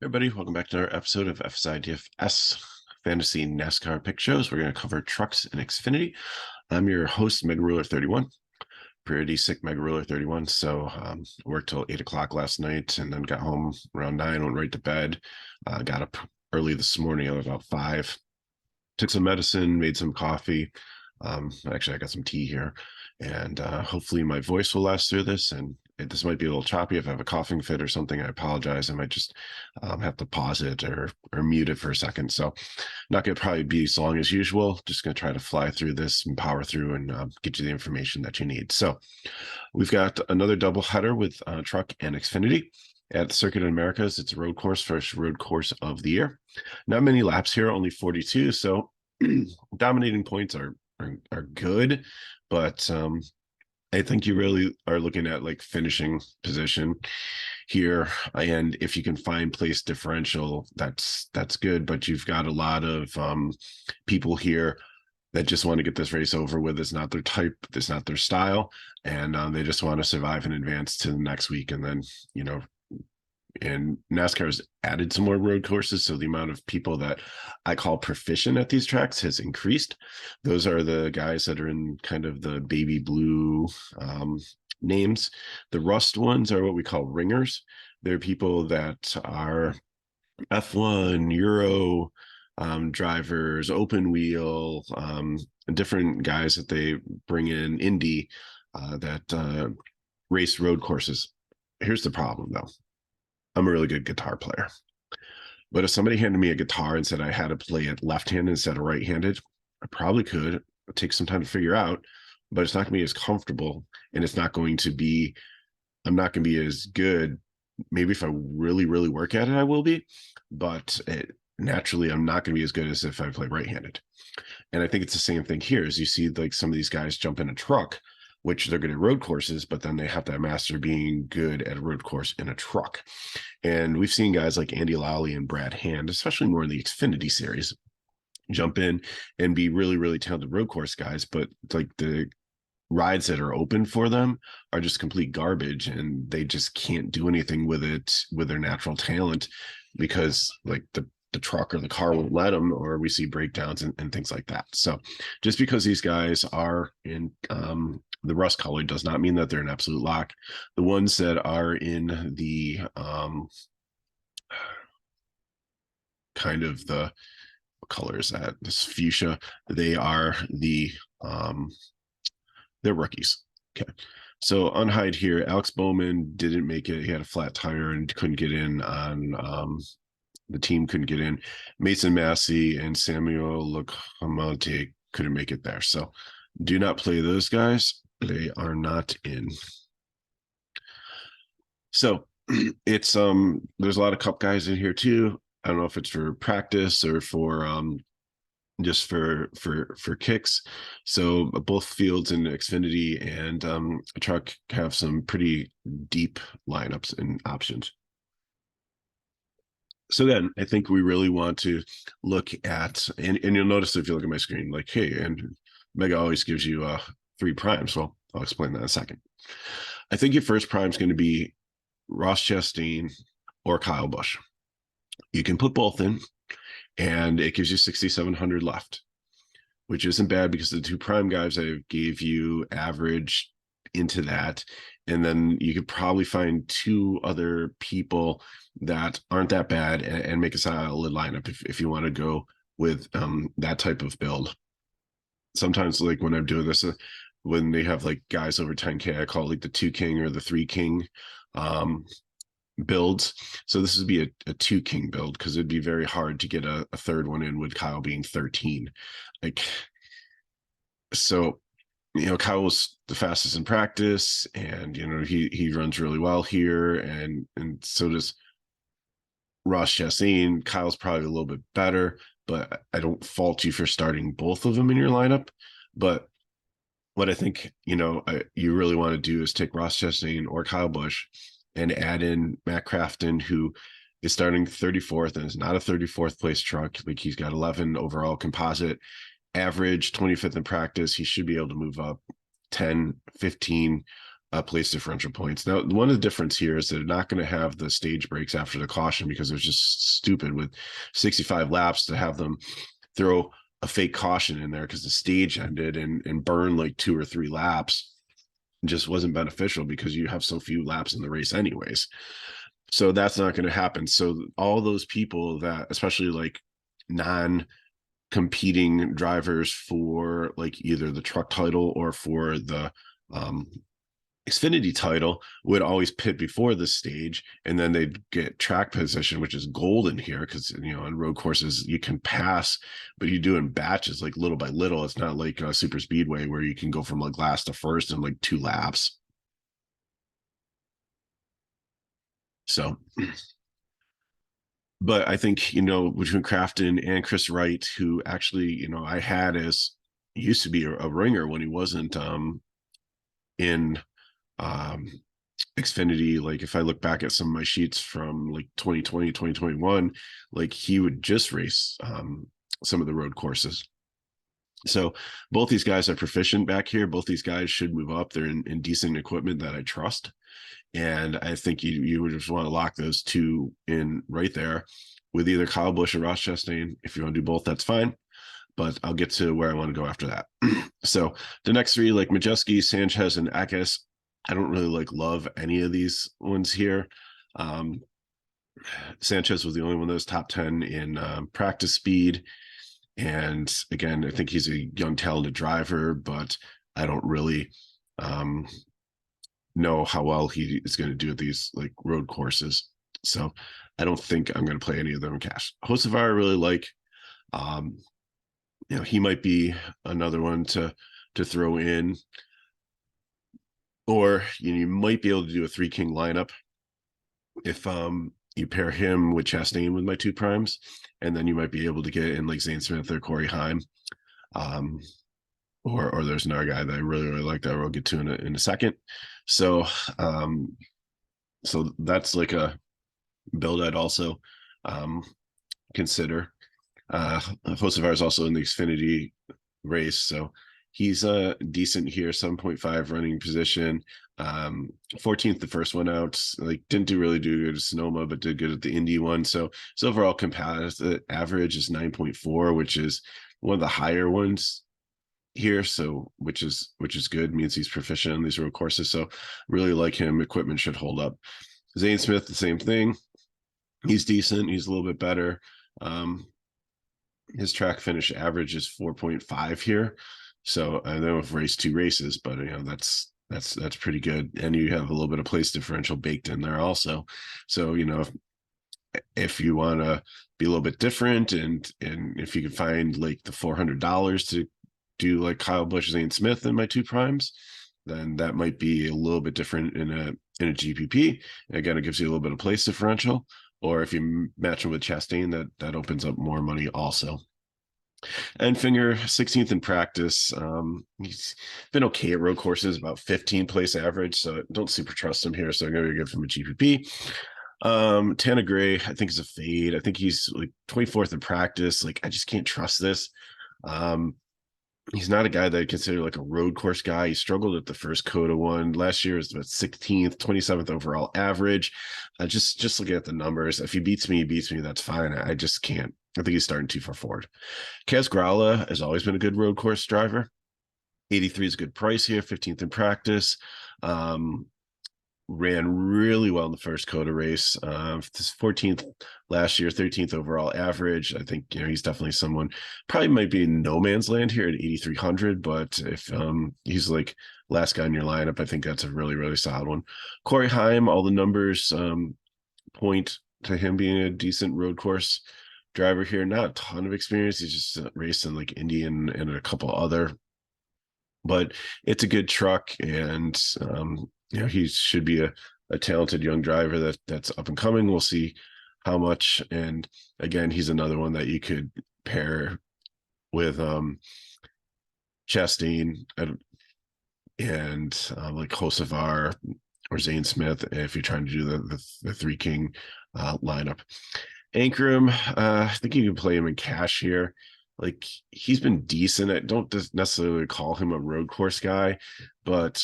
Everybody, welcome back to another episode of FSi DFS Fantasy NASCAR Pick Shows. We're going to cover trucks and Xfinity. I'm your host, Mega Ruler 31. Pretty sick Mega Ruler 31. So worked till 8 o'clock last night and then got home around 9, went right to bed. Got up early this morning at about 5. Took some medicine, made some coffee. Actually, I got some tea here. And hopefully my voice will last through this. And this might be a little choppy. If I have a coughing fit or something, I apologize. I might just have to pause it or mute it for a second. So not going to probably be as long as usual. Just going to try to fly through this and power through and get you the information that you need. So we've got another doubleheader with truck and Xfinity. At the Circuit of Americas, it's a road course, first road course of the year. Not many laps here, only 42. So dominating points are good, but I think you really are looking at like finishing position here, and if you can find place differential, that's good. But you've got a lot of people here that just want to get this race over with. It's not their type, it's not their style, and they just want to survive and advance to the next week. And then and NASCAR has added some more road courses, so the amount of people that I call proficient at these tracks has increased. Those are the guys that are in kind of the baby blue names. The rust ones are what we call ringers. They're people that are F1, Euro drivers, open wheel, different guys that they bring in Indy that race road courses. Here's the problem, though. I'm a really good guitar player. But if somebody handed me a guitar and said I had to play it left-handed instead of right-handed, I probably could. It'd take some time to figure out, but it's not going to be as comfortable, and it's not going to be, I'm not going to be as good. Maybe if I really, really work at it, I will be, but naturally, I'm not going to be as good as if I play right-handed. And I think it's the same thing here, as you see like some of these guys jump in a truck, which they're good at road courses, but then they have to master being good at a road course in a truck. And we've seen guys like Andy Lally and Brad Hand, especially more in the Xfinity series, jump in and be really, really talented road course guys, but like the rides that are open for them are just complete garbage, and they just can't do anything with it with their natural talent because like the truck or the car won't let them, or we see breakdowns and things like that. So just because these guys are in the rust color does not mean that they're an absolute lock. The ones that are in the kind of the, what color is that? This fuchsia, they are the they're rookies. Okay. So unhide here, Alex Bowman didn't make it. He had a flat tire and couldn't get in on the team couldn't get in. Mason Massey and Samuel Locomonte couldn't make it there. So do not play those guys. They are not in. So it's there's a lot of cup guys in here too. I don't know if it's for practice or for just for kicks. So both fields in Xfinity and truck have some pretty deep lineups and options. So then I think we really want to look at, and you'll notice if you look at my screen, like, hey, and Mega always gives you 3 primes. Well, I'll explain that in a second. I think your first prime is going to be Ross Chastain or Kyle Busch. You can put both in, and it gives you 6,700 left, which isn't bad because the 2 prime guys I gave you average into that. And then you could probably find 2 other people that aren't that bad and make a solid lineup if you want to go with that type of build. Sometimes, like when I'm doing this, when they have like guys over 10K, I call it like the 2 king or the 3 king builds. So this would be a 2 king build because it'd be very hard to get a third one in with Kyle being 13. Like, so Kyle was the fastest in practice, and he runs really well here, and so does Ross Chastain. Kyle's probably a little bit better, but I don't fault you for starting both of them in your lineup. But what I think you really want to do is take Ross Chastain or Kyle Busch and add in Matt Crafton, who is starting 34th and is not a 34th place truck. Like, he's got 11 overall composite. Average 25th in practice. He should be able to move up 10, 15 place differential points. Now, one of the difference here is they're not going to have the stage breaks after the caution, because it was just stupid with 65 laps to have them throw a fake caution in there because the stage ended and burn like 2 or 3 laps. It just wasn't beneficial because you have so few laps in the race anyways. So that's not going to happen. So all those people that, especially like non-competing drivers for like either the truck title or for the Xfinity title, would always pit before this stage, and then they'd get track position, which is golden here because, you know, on road courses you can pass, but you do in batches, like little by little. It's not like a super speedway where you can go from like last to first in like 2 laps. So, but I think, you know, between Crafton and Chris Wright, who actually, you know, I had as used to be a ringer when he wasn't in Xfinity. Like if I look back at some of my sheets from like 2020, 2021, like he would just race some of the road courses. So both these guys are proficient back here. Both these guys should move up. They're in decent equipment that I trust. And I think you would just want to lock those two in right there with either Kyle Busch or Ross Chastain. If you want to do both, that's fine. But I'll get to where I want to go after that. So the next 3, like Majeski, Sanchez, and Akes, I don't really like love any of these ones here. Sanchez was the only one that was top 10 in practice speed. And again, I think he's a young, talented driver, but I don't really know how well he is going to do at these like road courses. So I don't think I'm going to play any of them in cash. Hocevar I really like. You know, he might be another one to throw in, or you might be able to do a 3 king lineup if you pair him with Chastain with my 2 primes, and then you might be able to get in like Zane Smith or Corey Heim. Or there's another guy that I really, really like that we'll get to in a second. So so that's like a build I'd also consider. Hocevar is also in the Xfinity race, so he's decent here, 7.5 running position. 14th the first one out, like didn't really do good at Sonoma, but did good at the Indy one. So his overall competitive average is 9.4, which is one of the higher ones here, so which is good, means he's proficient in these road courses. So really like him. Equipment should hold up. Zane Smith, the same thing. He's decent. He's a little bit better. His track finish average is 4.5 here. So I know I've raced 2 races, but you know that's pretty good. And you have a little bit of place differential baked in there also. So you know, if you want to be a little bit different, and if you can find like the $400 to do like Kyle Busch, Zane Smith, and my 2 primes, then that might be a little bit different in a GPP. Again, it gives you a little bit of place differential. Or if you match him with Chastain, that opens up more money also. And Finger, 16th in practice. He's been okay at road courses, about 15 place average, so don't super trust him here. So I'm going to give him a GPP. Tana Gray, I think is a fade. I think he's like 24th in practice. Like I just can't trust this. He's not a guy that I consider like a road course guy. He struggled at the first COTA one. Last year was about 16th, 27th overall average. Just looking at the numbers, if he beats me, that's fine. I just can't. I think he's starting too far forward. Kaz Grala has always been a good road course driver. 83 is a good price here, 15th in practice. Ran really well in the first COTA race. 14th last year, 13th overall average. I think, you know, he's definitely someone, probably might be in no man's land here at 8,300, but if he's like last guy in your lineup, I think that's a really, really solid one. Corey Heim, all the numbers point to him being a decent road course driver here. Not a ton of experience. He's just raced in like Indy and a couple other, but it's a good truck, and you know, he should be a talented young driver that's up and coming. We'll see how much. And again, he's another one that you could pair with Chastain and like Hocevar or Zane Smith if you're trying to do the 3 king lineup. Ankrum, I think you can play him in cash here. Like he's been decent. I don't necessarily call him a road course guy, but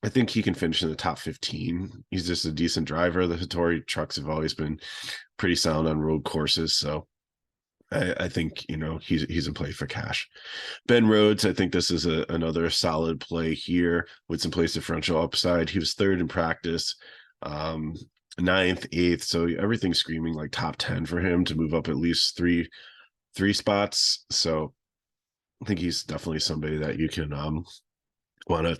I think he can finish in the top 15. He's just a decent driver. The Hattori trucks have always been pretty sound on road courses. So I think, he's in play for cash. Ben Rhodes, I think this is another solid play here with some place differential upside. He was third in practice, ninth, eighth. So everything's screaming like top 10 for him to move up at least three spots. So I think he's definitely somebody that you can want to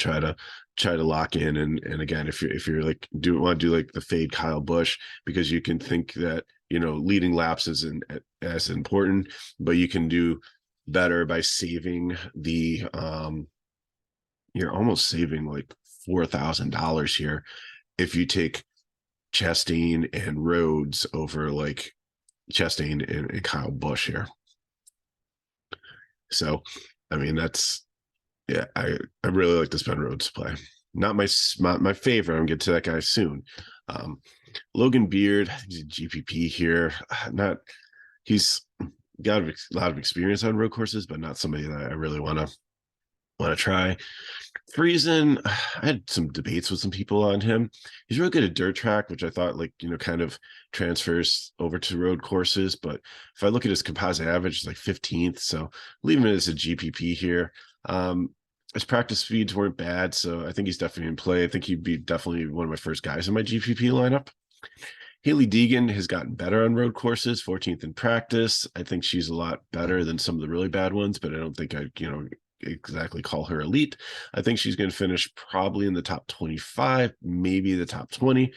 try to lock in. And again, if you're like want to do like the fade Kyle Busch, because you can think that leading laps isn't as important, but you can do better by saving the you're almost saving like $4,000 here if you take Chastain and Rhodes over like Chastain and Kyle Busch here. So I mean, that's, yeah, I really like this Ben Rhodes play. Not my favorite. I'm gonna get to that guy soon. Logan Beard, he's a GPP here. He's got a lot of experience on road courses, but not somebody that I really want to try. Friesen, I had some debates with some people on him. He's really good at dirt track, which I thought kind of transfers over to road courses. But if I look at his composite average, it's like 15th. So leaving it as a GPP here. His practice speeds weren't bad, so I think he's definitely in play. I think he'd be definitely one of my first guys in my GPP lineup. Haley Deegan has gotten better on road courses, 14th in practice. I think she's a lot better than some of the really bad ones, but I don't think I exactly call her elite. I think she's going to finish probably in the top 25, maybe the top 20.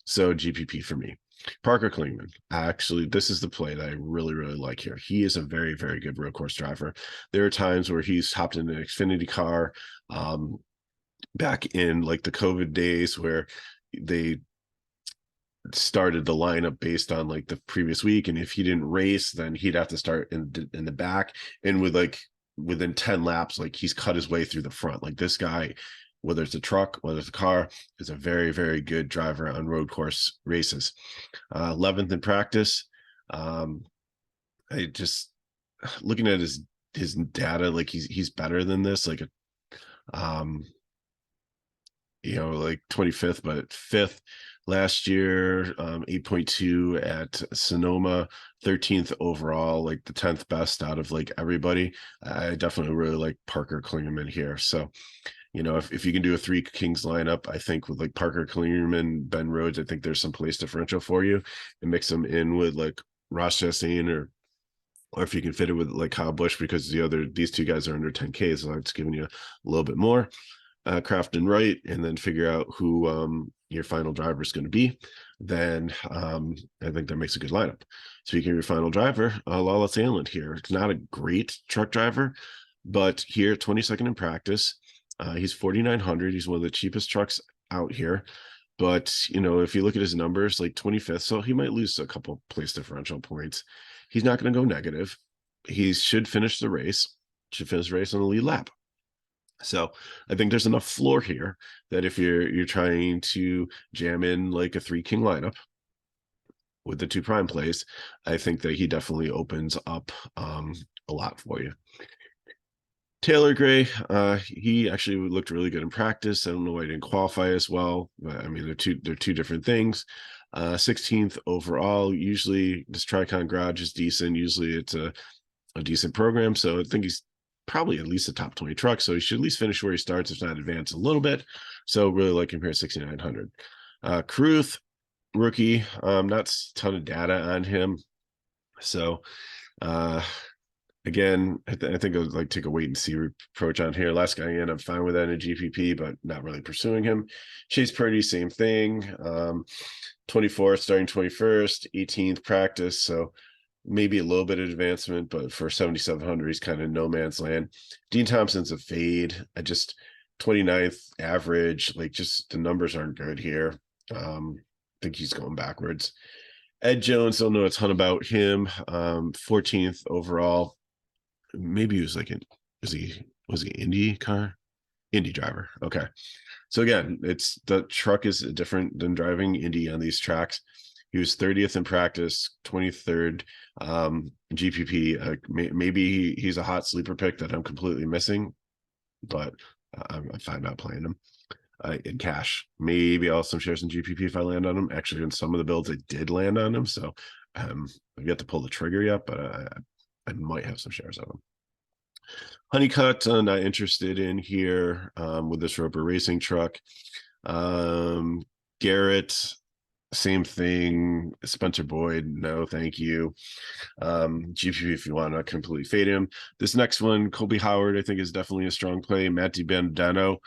So GPP for me. Parker Klingman. Actually, this is the play that I really, really like here. He is a very, very good road course driver. There are times where he's hopped in an Xfinity car back in like the COVID days where they started the lineup based on like the previous week. And if he didn't race, then he'd have to start in the back. And within 10 laps, like he's cut his way through the front. Like this guy, whether it's a truck, whether it's a car, is a very, very good driver on road course races. 11th in practice. I just looking at his data, like he's better than this, like like 25th, but 5th last year, 8.2 at Sonoma, 13th overall, like the 10th best out of like everybody. I definitely really like Parker Klingerman here. So if you can do a three Kings lineup, I think with like Parker Klingerman, Ben Rhodes, I think there's some place differential for you, and mix them in with like Ross Chastain or if you can fit it with like Kyle Busch, because these two guys are under 10K, so it's giving you a little bit more. Craft and Wright, and then figure out who your final driver is going to be. Then I think that makes a good lineup. Speaking of your final driver, Lala Sandlin here. It's not a great truck driver, but here 22nd in practice. He's 4,900. He's one of the cheapest trucks out here. But if you look at his numbers, like 25th, so he might lose a couple place differential points. He's not going to go negative. He should finish the race. Should finish the race on the lead lap. So I think there's enough floor here that if you're trying to jam in like a three King lineup with the two prime plays, I think that he definitely opens up a lot for you. Taylor Gray, he actually looked really good in practice. I don't know why he didn't qualify as well, but I mean they're two different things. 16th overall. Usually this Tricon Garage is decent. Usually it's a decent program, so I think he's probably at least a top 20 truck, so he should at least finish where he starts, if not advance a little bit. So really like him here at 6,900. Kruth, rookie, not a ton of data on him. So again, I think I would like take a wait and see approach on here. Last guy in, I'm fine with that in a GPP, but not really pursuing him. Chase Purdy, same thing. 24th, starting 21st, 18th practice. So maybe a little bit of advancement, but for 7,700, he's kind of no man's land. Dean Thompson's a fade. I just 29th average, like just the numbers aren't good here. I think he's going backwards. Ed Jones, don't know a ton about him. 14th overall. Maybe he was like was he Indy driver? Okay. So again, the truck is different than driving Indy on these tracks. He was 30th in practice, 23rd GPP. Maybe he's a hot sleeper pick that I'm completely missing, but I'm fine not playing him. in cash. Maybe I'll have some shares in GPP if I land on them. Actually, in some of the builds, I did land on them. So I've yet to pull the trigger yet, but I might have some shares of them. Honeycutt, not interested in here with this Roper Racing truck. Garrett, same thing. Spencer Boyd, no, thank you. GPP if you want to completely fade him. This next one, Colby Howard, I think is definitely a strong play. Matt DiBenedetto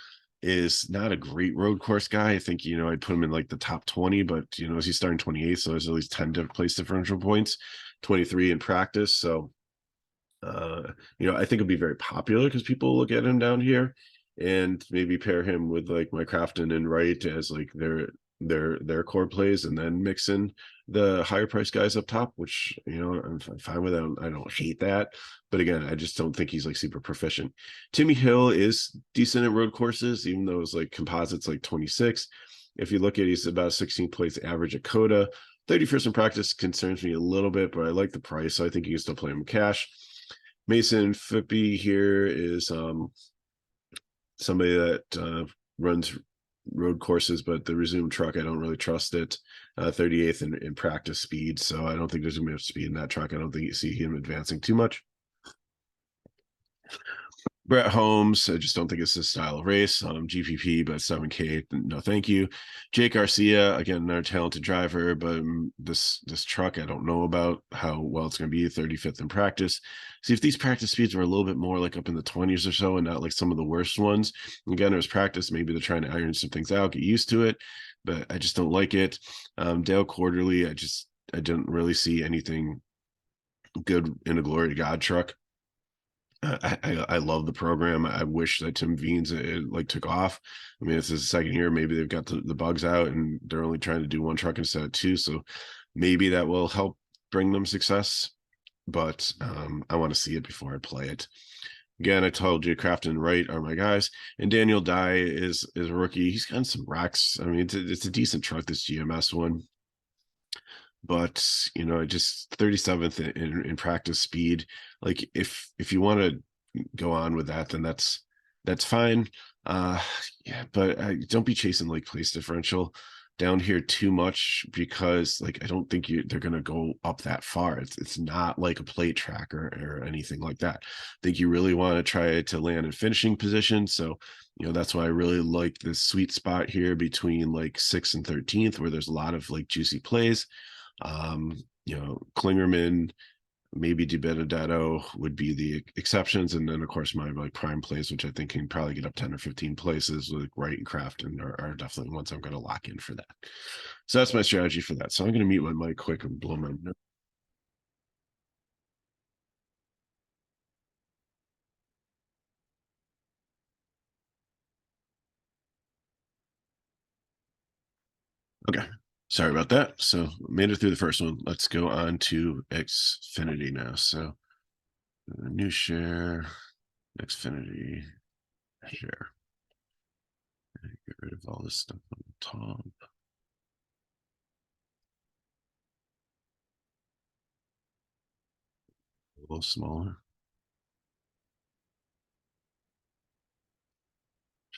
is not a great road course guy. I think, I'd put him in like the top 20, but, he's starting 28th, so there's at least 10 place differential points, 23 in practice. So, I think it'll be very popular because people look at him down here and maybe pair him with like my Crafton and Wright as like their core plays, and then mix in the higher price guys up top, which I'm fine with that. I don't hate that, but again, I just don't think he's like super proficient. Timmy Hill is decent at road courses, even though it's like composites like 26. If you look at, he's about 16th place average at COTA. 31st in practice concerns me a little bit, but I like the price, so I think you can still play him cash. Mason Phippie here is somebody that runs road courses, but the resumed truck, I don't really trust it. 38th in practice speed, so I don't think there's gonna be enough speed in that truck. I don't think you see him advancing too much. Brett Holmes, I just don't think it's his style of race. GPP, but 7K, no thank you. Jake Garcia, again, another talented driver, but this truck, I don't know about how well it's going to be. 35th in practice. See, if these practice speeds were a little bit more like up in the 20s or so and not like some of the worst ones. Again, there's practice. Maybe they're trying to iron some things out, get used to it, but I just don't like it. Dale Quarterly, I didn't really see anything good in a Glory to God truck. I love the program. I wish that Tim Veens like took off. I mean, it's his second year. Maybe they've got the bugs out and they're only trying to do one truck instead of two. So maybe that will help bring them success. But I want to see it before I play it. Again, I told you Crafton and Wright are my guys, and Daniel Dye is a rookie. He's gotten some racks. I mean, it's a decent truck, this GMS one. But just 37th in practice speed. Like if you want to go on with that, then that's fine. Yeah, but don't be chasing like place differential down here too much, because like I don't think they're gonna go up that far. It's not like a plate tracker or anything like that. I think you really want to try to land in finishing position. So that's why I really like this sweet spot here between like 6th and 13th, where there's a lot of like juicy plays. Klingerman, maybe DiBenedetto would be the exceptions, and then of course my like prime plays, which I think can probably get up 10 or 15 places, like Wright and Crafton are definitely ones I'm going to lock in for that. So that's my strategy for that. So I'm going to mute my mic quick and blow my nose. Okay, sorry about that. So made it through the first one. Let's go on to Xfinity now. So new share, Xfinity share. Get rid of all this stuff on the top. A little smaller.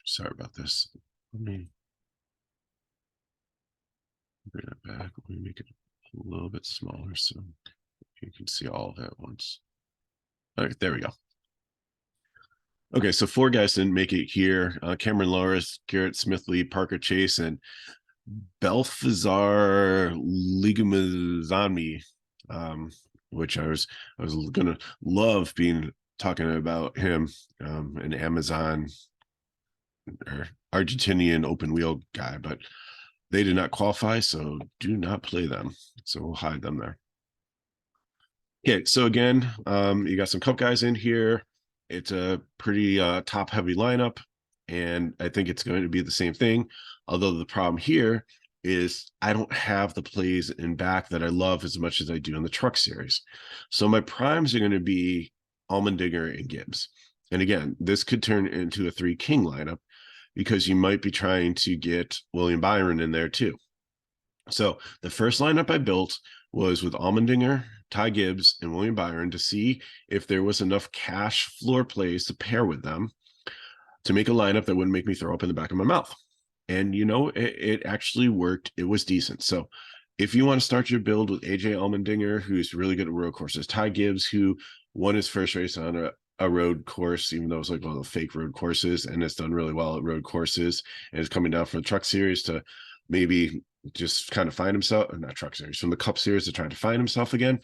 Sorry about this. Let me bring it back. Let me make it a little bit smaller so you can see all of it at once. All right, there we go. Okay, so 4 guys didn't make it here. Cameron Loris, Garrett Smithley, Parker Chase, and Balthazar Ligamazami, which I was gonna love talking about him, an Amazon or Argentinian open wheel guy, but they did not qualify, so do not play them. So we'll hide them there. Okay, so again, you got some cup guys in here. It's a pretty top heavy lineup, and I think it's going to be the same thing. Although the problem here is I don't have the plays in back that I love as much as I do in the truck series. So my primes are going to be Allmendinger and Gibbs. And again, this could turn into a 3 king lineup because you might be trying to get William Byron in there too. So the first lineup I built was with Allmendinger, Ty Gibbs, and William Byron to see if there was enough cash floor plays to pair with them to make a lineup that wouldn't make me throw up in the back of my mouth. And, it actually worked. It was decent. So if you want to start your build with AJ Allmendinger, who's really good at road courses, Ty Gibbs, who won his first race on a road course, even though it was like one of the fake road courses, and has done really well at road courses, and is coming down from the truck series to maybe just kind of find himself, or not truck series, from the cup series to try to find himself again.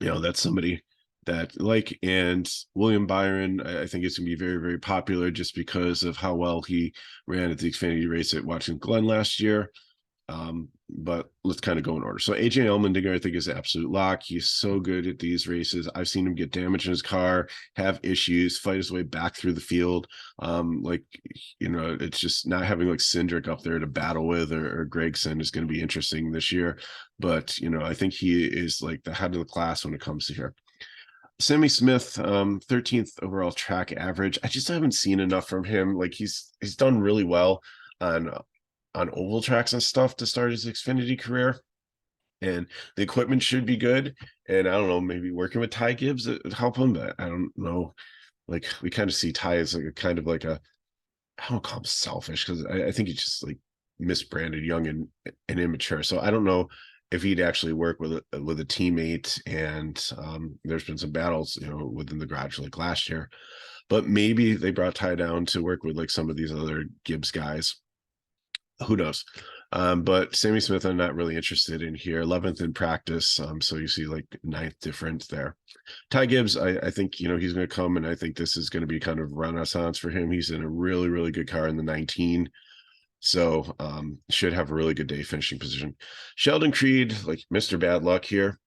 That's somebody that and William Byron, I think it's going to be very, very popular just because of how well he ran at the Xfinity race at Watkins Glen last year. But let's kind of go in order. So AJ Allmendinger, I think, is an absolute lock. He's so good at these races. I've seen him get damage in his car, have issues, fight his way back through the field. It's just not having like Cindric up there to battle with or Gregson is going to be interesting this year. But, I think he is like the head of the class when it comes to here. Sammy Smith, 13th overall track average. I just haven't seen enough from him. Like he's done really well on oval tracks and stuff to start his Xfinity career, and the equipment should be good. And I don't know, maybe working with Ty Gibbs would help him, but I don't know. Like we kind of see Ty as like a kind of like I don't call him selfish, because I think he's just like misbranded, young and immature. So I don't know if he'd actually work with a teammate. And there's been some battles, within the garage like last year, but maybe they brought Ty down to work with like some of these other Gibbs guys. Who knows? But Sammy Smith, I'm not really interested in here. 11th in practice. So you see like 9th difference there. Ty Gibbs, I think, he's going to come, and I think this is going to be kind of renaissance for him. He's in a really, really good car in the 19. So should have a really good day finishing position. Sheldon Creed, like Mr. Bad Luck here.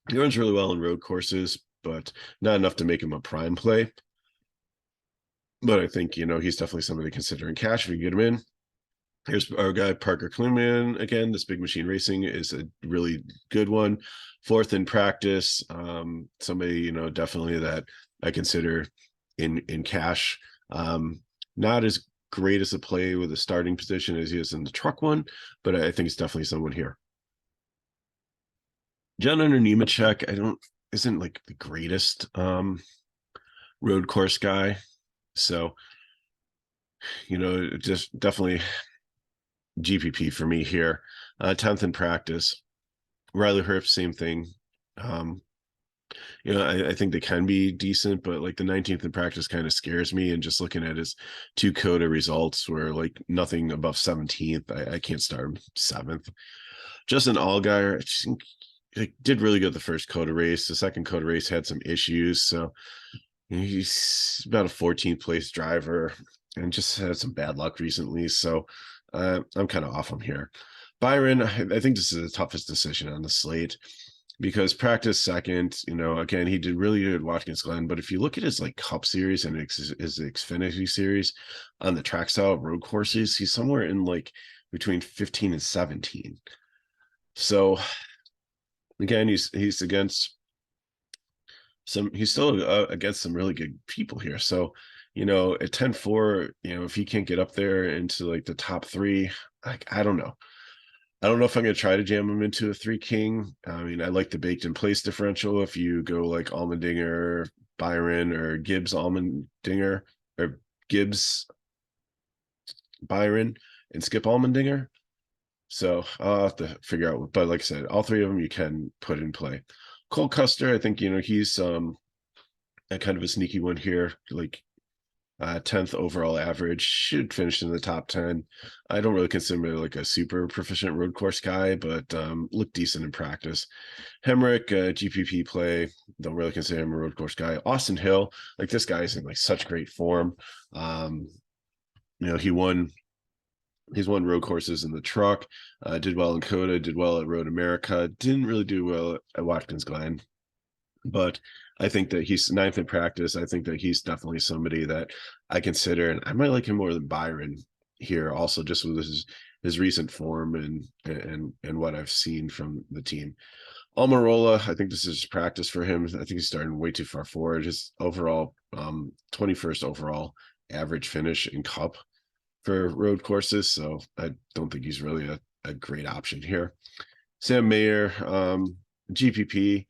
He runs really well in road courses, but not enough to make him a prime play. But I think, he's definitely somebody considering cash if you get him in. Here's our guy, Parker Kliman. Again, this Big Machine Racing is a really good one. 4th in practice. Somebody, definitely that I consider in cash. Not as great as a play with a starting position as he is in the truck one, but I think it's definitely someone here. John Hunter Nemechek, isn't like the greatest road course guy. So, just definitely GPP for me here. 10th in practice. Riley Herbst, same thing. I think they can be decent, but like the 19th in practice kind of scares me. And just looking at his 2 COTA results were like nothing above 17th. I can't start him 7th. Justin Allgaier, I think he did really good the first COTA race. The second COTA race had some issues. So he's about a 14th place driver and just had some bad luck recently. So I'm kind of off him here. Byron, I think this is the toughest decision on the slate, because practice second, again, he did really good at Watkins Glen. But if you look at his like Cup series and his Xfinity series on the track style road courses, he's somewhere in like between 15 and 17. So again, he's against he's still against some really good people here. So, at 10-4, if he can't get up there into like the top 3, like, I don't know. I don't know if I'm going to try to jam him into a 3 king. I mean, I like the baked in place differential. If you go like Allmendinger, Byron, or Gibbs, Allmendinger, or Gibbs, Byron, and skip Allmendinger. So I'll have to figure out, but like I said, all 3 of them you can put in play. Cole Custer, I think, he's a kind of a sneaky one here, like 10th overall average, should finish in the top 10. I don't really consider him like a super proficient road course guy, but looked decent in practice. Hemrick, GPP play, don't really consider him a road course guy. Austin Hill, like this guy is in like such great form. He's won road courses in the truck, did well in COTA, did well at Road America, didn't really do well at Watkins Glen. But I think that he's 9th in practice. I think that he's definitely somebody that I consider, and I might like him more than Byron here also, just with his recent form and what I've seen from the team. Almirola, I think this is practice for him. I think he's starting way too far forward. His overall 21st overall average finish in Cup for road courses. So I don't think he's really a great option here. Sam Mayer, GPP,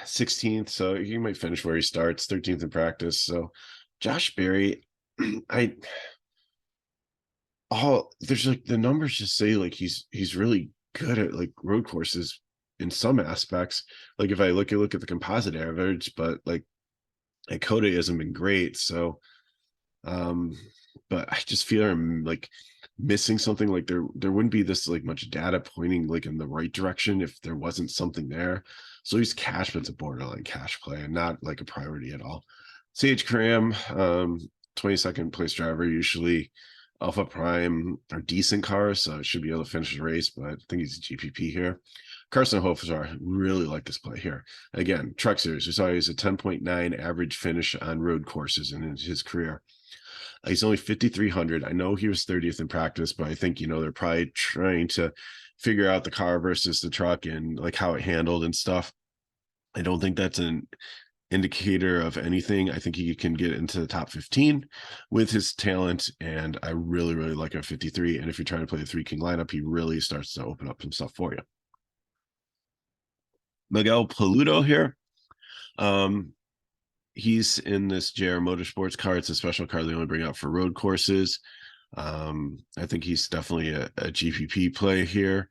16th. So he might finish where he starts, 13th in practice. So Josh Berry, I there's like the numbers just say like he's really good at like road courses in some aspects. Like if I look at the composite average, but like COTA hasn't been great. So um, but I just feel I'm like missing something. Like there wouldn't be this like much data pointing like in the right direction if there wasn't something there. So he's cash, but it's a borderline cash play and not like a priority at all. CH Cram, 22nd place driver, usually Alpha Prime are decent cars, so should be able to finish the race, but I think he's a GPP here. Carson Hofstra, really like this play here. Again, Truck Series, we saw he's a 10.9 average finish on road courses in his career. He's only 5,300. I know he was 30th in practice, but I think, they're probably trying to figure out the car versus the truck and like how it handled and stuff. I don't think that's an indicator of anything. I think he can get into the top 15 with his talent. And I really, really like a 53. And if you're trying to play the 3 King lineup, he really starts to open up some stuff for you. Miguel Paludo here. He's in this JR Motorsports car. It's a special car they only bring out for road courses. I think he's definitely a GPP play here.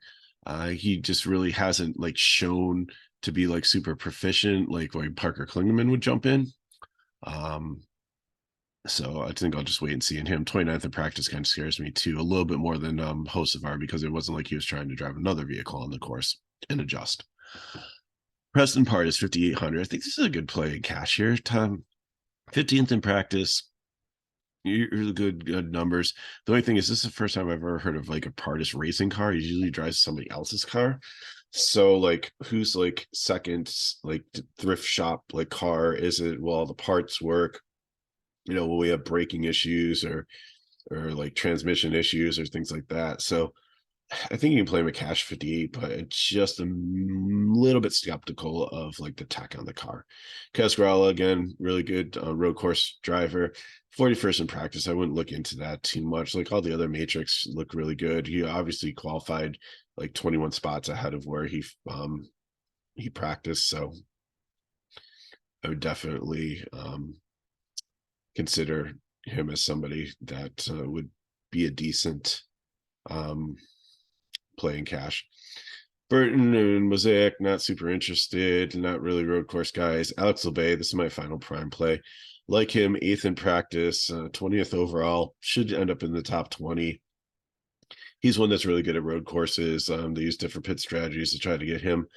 He just really hasn't like shown to be like super proficient, like Parker Klingerman would jump in. So I think I'll just wait and see. And him 29th in practice kind of scares me too, a little bit more than Hocevar, because it wasn't like he was trying to drive another vehicle on the course and adjust. Preston Part is 5,800. I think this is a good play in cash here. 15th in practice. Really good numbers. The only thing is, this is the first time I've ever heard of like a Partis racing car. He usually drives somebody else's car. So like, who's like second, like thrift shop, like car is it? Will all the parts work? Will we have braking issues or like transmission issues or things like that? So I think you can play him at cash 58, but it's just a little bit skeptical of like the tech on the car. Cascarella, again, really good road course driver. 41st in practice. I wouldn't look into that too much. Like all the other matrix look really good. He obviously qualified like 21 spots ahead of where he practiced. So I would definitely consider him as somebody that would be a decent play in cash. Burton and Mosaic, not super interested, not really road course guys. Alex LeBay, this is my final prime play. Like him, 8th in practice, 20th overall, should end up in the top 20. He's one that's really good at road courses. They use different pit strategies to try to get him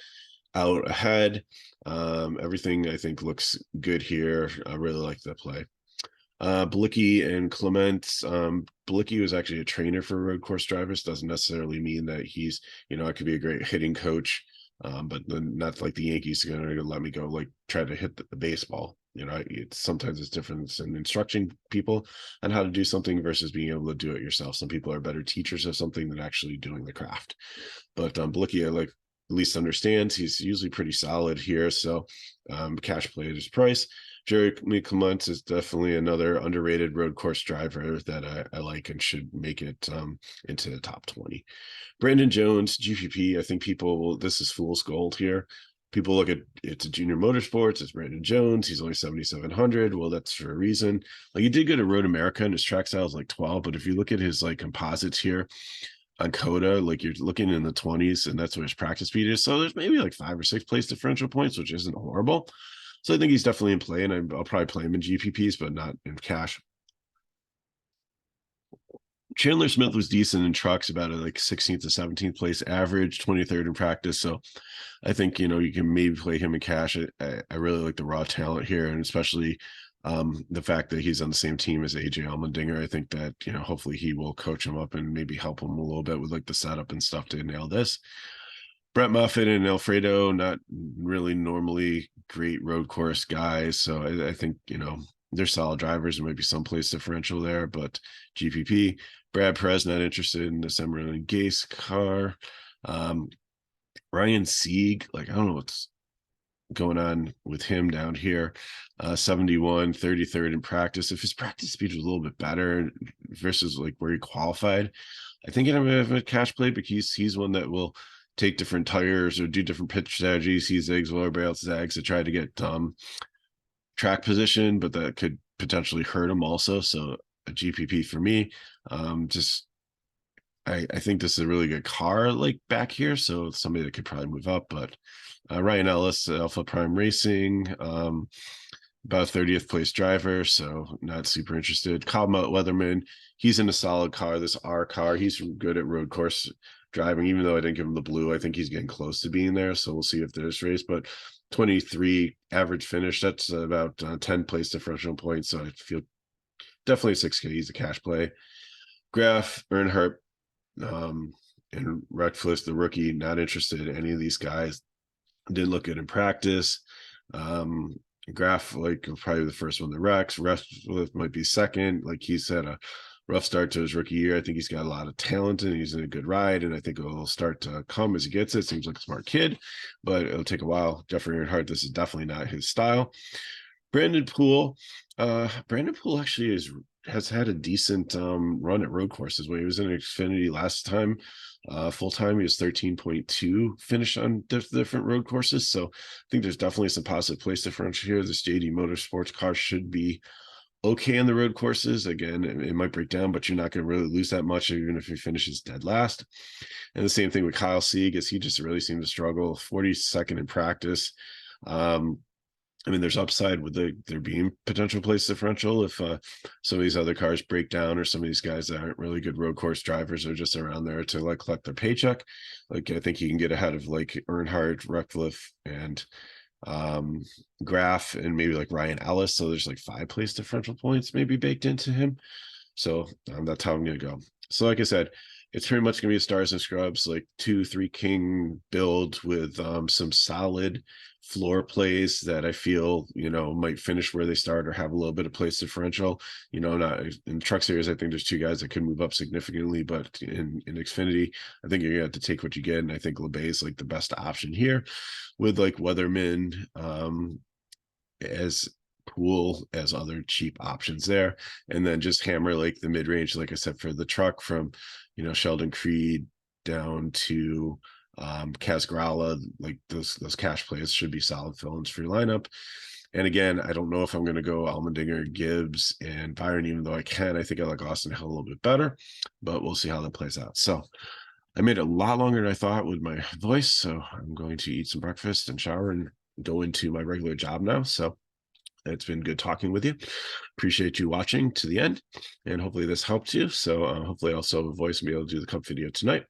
out ahead. Everything I think looks good here. I really like that play. Blicky and Clement. Blicky was actually a trainer for road course drivers. Doesn't necessarily mean that he's, it could be a great hitting coach. But then not like the Yankees are going to let me go like try to hit the baseball. Sometimes it's different in instructing people on how to do something versus being able to do it yourself. Some people are better teachers of something than actually doing the craft. But Blicky, I like at least understands. He's usually pretty solid here. So cash play at his price. Jeremy Clement is definitely another underrated road course driver that I like and should make it into the top 20. Brandon Jones, GPP. I think this is fool's gold here. People look at it's a junior motorsports. It's Brandon Jones. He's only 7,700. Well, that's for a reason. Like he did good at Road America and his track style is like 12. But if you look at his like composites here on COTA, like you're looking in the 20s, and that's what his practice speed is. So there's maybe like 5 or 6 place differential points, which isn't horrible. So I think he's definitely in play, and I'll probably play him in GPPs, but not in cash. Chandler Smith was decent in trucks, about a like 16th to 17th place average, 23rd in practice. So I think, you can maybe play him in cash. I really like the raw talent here, and especially the fact that he's on the same team as AJ Allmendinger. I think that, hopefully he will coach him up and maybe help him a little bit with like the setup and stuff to nail this. Brett Moffitt and Alfredo, not really normally great road course guys. So I think, they're solid drivers. There might be some place differential there, but GPP. Brad Perez, not interested in the Semmerlin Gase car. Ryan Sieg, like, I don't know what's going on with him down here. 71, 33rd in practice. If his practice speed was a little bit better versus like where he qualified, I think he'd have a cash play, but he's one that will take different tires or do different pitch strategies. He zigs while everybody else zags to try to get track position, but that could potentially hurt him also. So a GPP for me. Just I think this is a really good car like back here, so somebody that could probably move up. But Ryan Ellis, Alpha Prime Racing, about 30th place driver, so not super interested. Kyle Weatherman, he's in a solid car. This R car, he's good at road course driving, even though I didn't give him the blue. I think he's getting close to being there, so we'll see if there's race. But 23 average finish, that's about 10 place differential points, so I feel definitely 6K. He's a cash play. Graf, Earnhardt, and Reckless, the rookie, not interested in any of these guys. Didn't look good in practice. Graf, like, probably the first one that wrecks. Reckless might be second. Like, he's had a rough start to his rookie year. I think he's got a lot of talent and he's in a good ride, and I think it'll start to come as he gets it. Seems like a smart kid, but it'll take a while. Jeffrey Earnhardt, this is definitely not his style. Brandon Poole actually has had a decent run at road courses. When he was in Xfinity last time, full time, he was 13.2 finish on different road courses. So I think there's definitely some positive place differential here. This JD Motorsports car should be okay on the road courses. Again, it might break down, but you're not going to really lose that much even if he finishes dead last. And the same thing with Kyle Sieg, as he just really seemed to struggle. 42nd in practice. I mean, there's upside with there being potential place differential if some of these other cars break down, or some of these guys that aren't really good road course drivers are just around there to like collect their paycheck. Like, I think you can get ahead of like Earnhardt, Reckless, and Graf, and maybe like Ryan Ellis. So there's like 5 place differential points maybe baked into him. So that's how I'm going to go. So like I said, it's pretty much going to be a stars and scrubs, like 2-3 king build with some solid floor plays that I feel, might finish where they start or have a little bit of place differential. Not in truck series, I think there's 2 guys that could move up significantly, but in Xfinity, I think you're going to have to take what you get. And I think LeBay is like the best option here, with like Weatherman as Pool as other cheap options there, and then just hammer like the mid-range, like I said, for the truck from Sheldon Creed down to Kaz Grala. Like those cash plays should be solid fill-ins for your lineup. And again, I don't know if I'm going to go Allmendinger, Gibbs, and Byron, even though I think I like Austin Hill a little bit better, but we'll see how that plays out. So I made it a lot longer than I thought with my voice, so I'm going to eat some breakfast and shower and go into my regular job now. So it's been good talking with you. Appreciate you watching to the end, and hopefully this helped you. So hopefully I'll also have a voice and be able to do the cup video tonight.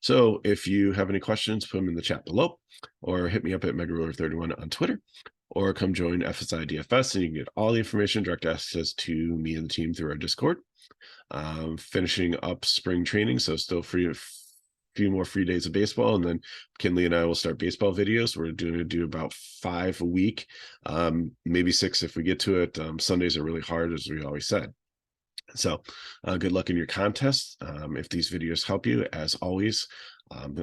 So if you have any questions, put them in the chat below, or hit me up at MegaRuler31 on Twitter, or come join FSi DFS, and you can get all the information, direct access to me and the team through our Discord. Finishing up spring training, so still few more free days of baseball, and then Kinley and I will start baseball videos. We're going to do about 5 a week, maybe 6 if we get to it. Sundays are really hard, as we always said. So good luck in your contest. If these videos help you, as always,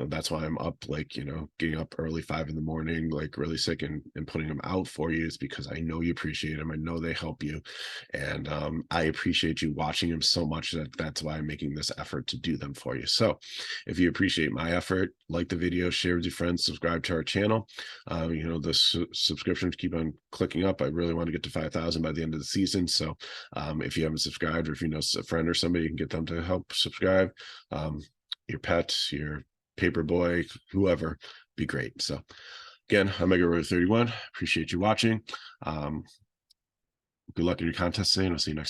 that's why I'm up, like, getting up early, 5 in the morning, like really sick, and putting them out for you, is because I know you appreciate them. I know they help you. And I appreciate you watching them so much that's why I'm making this effort to do them for you. So if you appreciate my effort, like the video, share with your friends, subscribe to our channel. The subscriptions keep on clicking up. I really want to get to 5,000 by the end of the season. So if you haven't subscribed, or if you know a friend or somebody, you can get them to help subscribe. Your pets, your paper boy, whoever, be great. So again, I'm MegaRuler31. Appreciate you watching. Good luck in your contest today, and I'll see you next time.